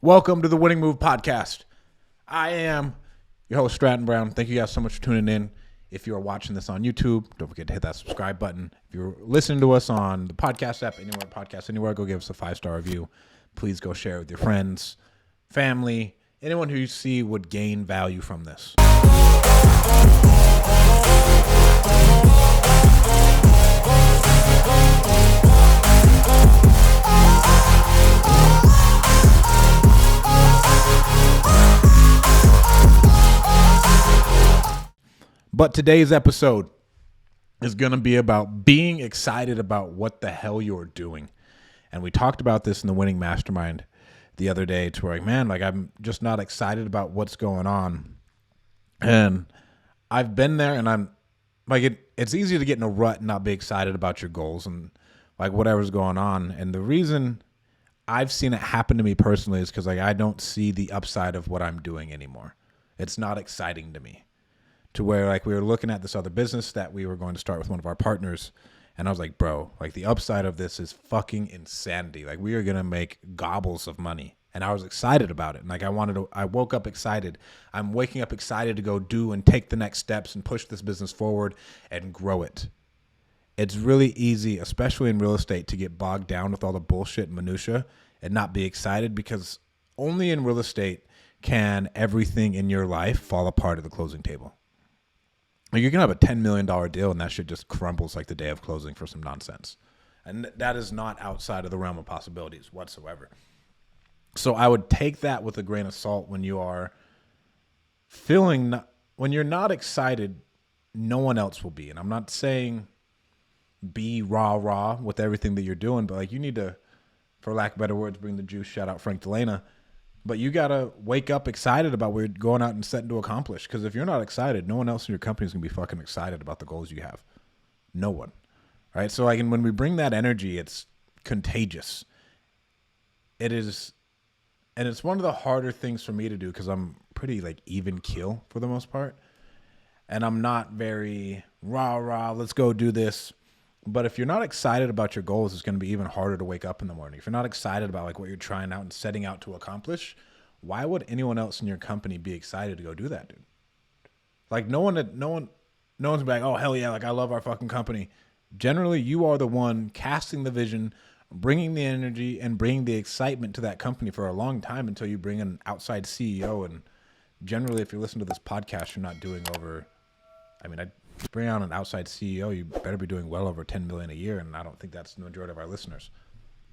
Welcome to the Winning Move Podcast. I am your host, Stratton Brown. Thank you guys so much for tuning in. If you are watching this on YouTube, don't forget to hit that subscribe button. If you're listening to us on the podcast app, anywhere, go give us a 5-star review. Please go share it with your friends, family, anyone who you see would gain value from this. But today's episode is going to be about being excited about what the hell you're doing. And we talked about this in the Winning Mastermind the other day to where, I'm just not excited about what's going on. And I've been there, and I'm like, it's easy to get in a rut and not be excited about your goals and like whatever's going on. And the reason I've seen it happen to me personally is because I don't see the upside of what I'm doing anymore. It's not exciting to me. To where we were looking at this other business that we were going to start with one of our partners. And I was like, bro, the upside of this is fucking insanity. We are going to make gobbles of money. And I was excited about it. And I woke up excited. I'm waking up excited to go do and take the next steps and push this business forward and grow it. It's really easy, especially in real estate, to get bogged down with all the bullshit and minutia and not be excited, because only in real estate can everything in your life fall apart at the closing table. You can have a $10 million deal and that shit just crumbles like the day of closing for some nonsense. And that is not outside of the realm of possibilities whatsoever. So I would take that with a grain of salt when you are when you're not excited, no one else will be. And I'm not saying be rah with everything that you're doing, but you need to, for lack of better words, bring the juice. Shout out Frank Delana. But you got to wake up excited about what you're going out and setting to accomplish. Because if you're not excited, no one else in your company is going to be fucking excited about the goals you have. No one. Right? So when we bring that energy, it's contagious. It is. And it's one of the harder things for me to do because I'm pretty even keel for the most part. And I'm not very rah, let's go do this. But if you're not excited about your goals, it's going to be even harder to wake up in the morning. If you're not excited about what you're trying out and setting out to accomplish, why would anyone else in your company be excited to go do that, dude? No one's gonna be like, oh hell yeah, I love our fucking company. Generally, you are the one casting the vision, bringing the energy, and bringing the excitement to that company for a long time until you bring in an outside CEO. And generally, if you listen to this podcast, you're not doing over. Bring on an outside CEO, you better be doing well over $10 million a year, and I don't think that's the majority of our listeners.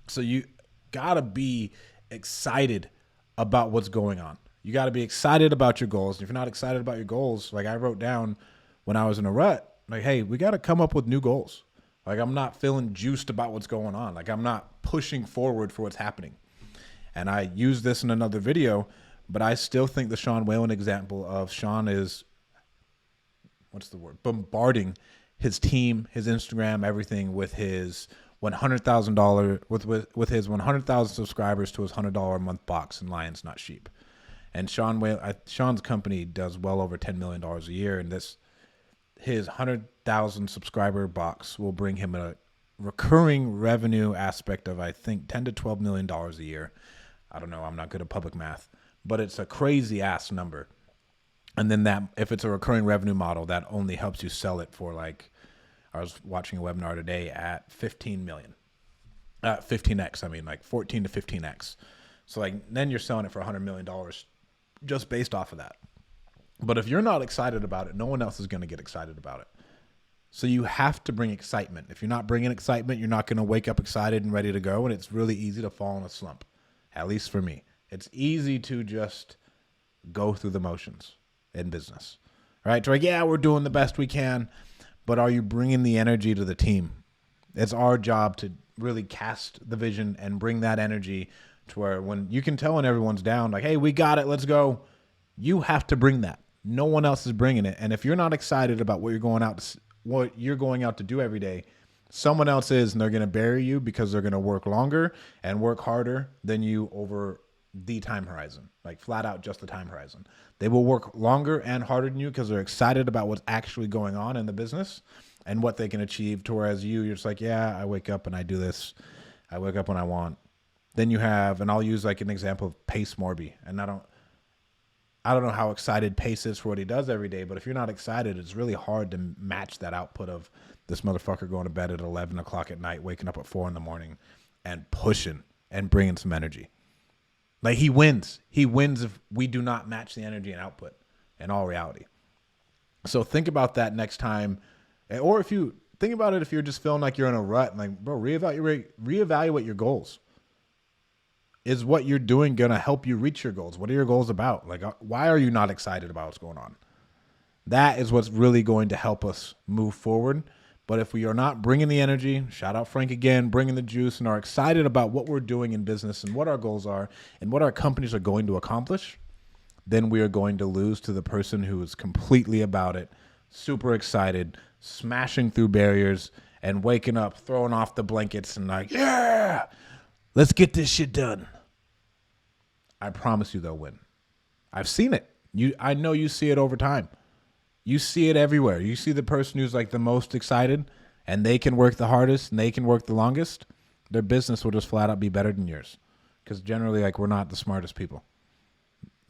So you gotta be excited about what's going on. You gotta be excited about your goals. If you're not excited about your goals, I wrote down when I was in a rut, hey, we gotta come up with new goals. I'm not feeling juiced about what's going on. I'm not pushing forward for what's happening. And I used this in another video, but I still think the Shawn Whalen example of Shawn is bombarding his team, his Instagram, everything with his $100,000 with his 100,000 subscribers to his $100 a month box in Lions Not Sheep. And Shawn's company does well over $10 million a year, and his 100,000 subscriber box will bring him a recurring revenue aspect of, I think, $10 to $12 million a year. I don't know, I'm not good at public math, but it's a crazy ass number. And then if it's a recurring revenue model, that only helps you sell it for I was watching a webinar today at 15 million, 15x. 14 to 15x. So then you're selling it for $100 million just based off of that. But if you're not excited about it, no one else is going to get excited about it. So you have to bring excitement. If you're not bringing excitement, you're not going to wake up excited and ready to go. And it's really easy to fall in a slump, at least for me. It's easy to just go through the motions in business, right? So yeah, we're doing the best we can, but are you bringing the energy to the team? It's our job to really cast the vision and bring that energy to where when you can tell when everyone's down, hey, we got it, let's go. You have to bring that. No one else is bringing it. And if you're not excited about what you're going out to do every day, someone else is, and they're going to bury you because they're going to work longer and work harder than you over the time horizon, flat out just the time horizon. They will work longer and harder than you because they're excited about what's actually going on in the business and what they can achieve. To whereas you're just yeah, I wake up and I do this. I wake up when I want. Then you have, and I'll use like an example of Pace Morby. And I don't know how excited Pace is for what he does every day, but if you're not excited, it's really hard to match that output of this motherfucker going to bed at 11 o'clock at night, waking up at 4 in the morning, and pushing and bringing some energy. Like, he wins. He wins if we do not match the energy and output in all reality. So think about that next time. Or if you think about it, if you're just feeling like you're in a rut, like, bro, reevaluate your goals. Is what you're doing going to help you reach your goals? What are your goals about? Like, why are you not excited about what's going on? That is what's really going to help us move forward. But if we are not bringing the energy, shout out Frank again, bringing the juice, and are excited about what we're doing in business and what our goals are and what our companies are going to accomplish, then we are going to lose to the person who is completely about it, super excited, smashing through barriers and waking up, throwing off the blankets and like, yeah, let's get this shit done. I promise you they'll win. I've seen it. I know you see it over time. You see it everywhere. You see the person who's like the most excited and they can work the hardest and they can work the longest. Their business will just flat out be better than yours. Because generally, like, we're not the smartest people.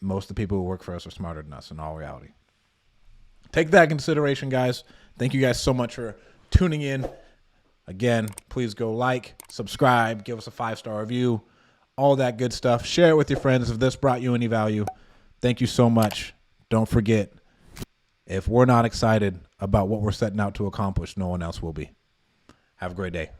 Most of the people who work for us are smarter than us in all reality. Take that in consideration, guys. Thank you guys so much for tuning in. Again, please go like, subscribe, give us a 5-star review, all that good stuff. Share it with your friends if this brought you any value. Thank you so much. Don't forget, if we're not excited about what we're setting out to accomplish, no one else will be. Have a great day.